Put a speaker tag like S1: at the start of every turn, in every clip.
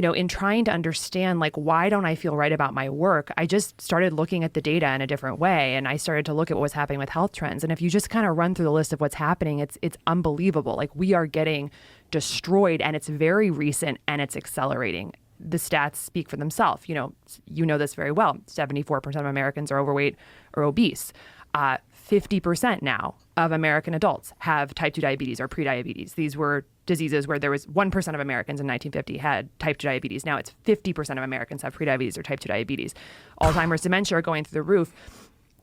S1: in trying to understand, like, why don't I feel right about my work, I just started looking at the data in a different way. And I started to look at what was happening with health trends. And if you just kind of run through the list of what's happening, it's unbelievable. Like, we are getting destroyed, and it's very recent, and it's accelerating. The stats speak for themselves. You know this very well. 74% of Americans are overweight or obese. 50% now of American adults have type 2 diabetes or prediabetes. These were diseases where there was 1% of Americans in 1950 had type 2 diabetes. Now it's 50% of Americans have prediabetes or type 2 diabetes. Alzheimer's, dementia are going through the roof.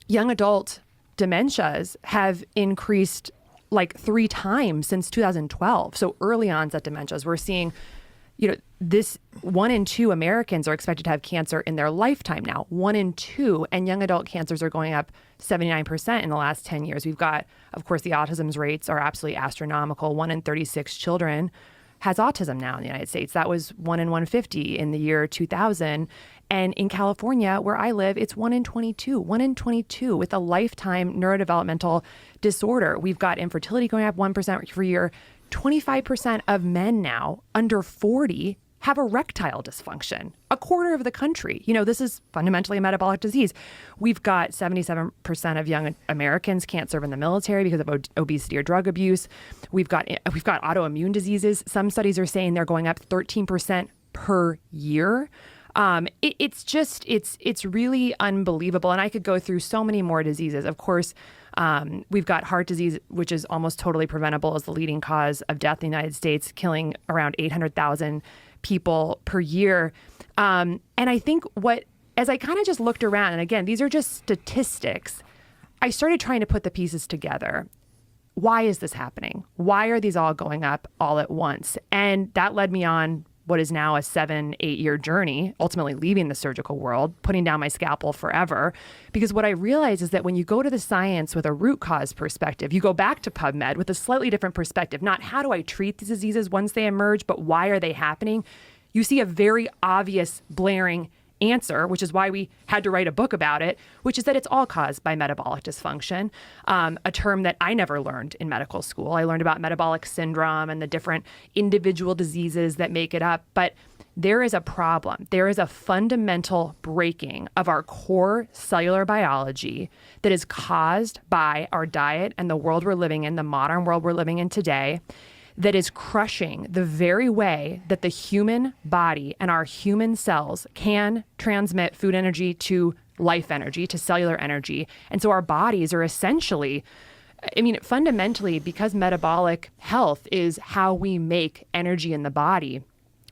S1: Young adult dementias have increased like 3 times since 2012. So early onset dementias, we're seeing, this 1 in 2 Americans are expected to have cancer in their lifetime now, 1 in 2, and young adult cancers are going up 79% in the last 10 years. We've got, of course, the autism rates are absolutely astronomical. 1 in 36 children has autism now in the United States. That was 1 in 150 in the year 2000. And in California, where I live, it's 1 in 22, 1 in 22 with a lifetime neurodevelopmental disorder. We've got infertility going up 1% per year. 25% of men now under 40 have erectile dysfunction. A quarter of the country. This is fundamentally a metabolic disease. We've got 77% of young Americans can't serve in the military because of obesity or drug abuse. We've got autoimmune diseases. Some studies are saying they're going up 13% per year. It's really unbelievable. And I could go through so many more diseases. Of course, we've got heart disease, which is almost totally preventable, as the leading cause of death in the United States, killing around 800,000 people per year. And I think as I kind of just looked around, and again, these are just statistics, I started trying to put the pieces together. Why is this happening? Why are these all going up all at once? And that led me on what is now a 7-8 year journey, ultimately leaving the surgical world, putting down my scalpel forever. Because what I realized is that when you go to the science with a root cause perspective, you go back to PubMed with a slightly different perspective, not how do I treat these diseases once they emerge, but why are they happening? You see a very obvious, blaring answer, which is why we had to write a book about it, which is that it's all caused by metabolic dysfunction, a term that I never learned in medical school. I learned about metabolic syndrome and the different individual diseases that make it up. But there is a problem. There is a fundamental breaking of our core cellular biology that is caused by our diet and the world we're living in, the modern world we're living in today, that is crushing the very way that the human body and our human cells can transmit food energy to life energy, to cellular energy. And so our bodies are essentially, fundamentally, because metabolic health is how we make energy in the body,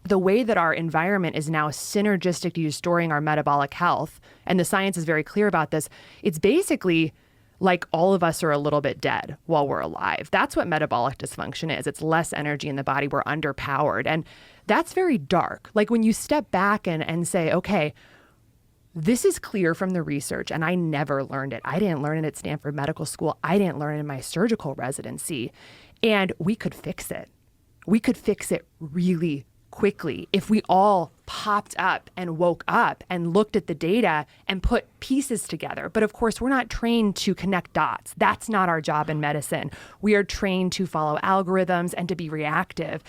S1: the way that our environment is now synergistic to restoring our metabolic health, and the science is very clear about this, it's basically like all of us are a little bit dead while we're alive. That's what metabolic dysfunction is. It's less energy in the body. We're underpowered. And that's very dark. Like when you step back and say, okay, this is clear from the research, and I never learned it. I didn't learn it at Stanford Medical School. I didn't learn it in my surgical residency. And we could fix it. We could fix it really quickly if we all popped up and woke up and looked at the data and put pieces together. But of course, we're not trained to connect dots. That's not our job in medicine. We are trained to follow algorithms and to be reactive.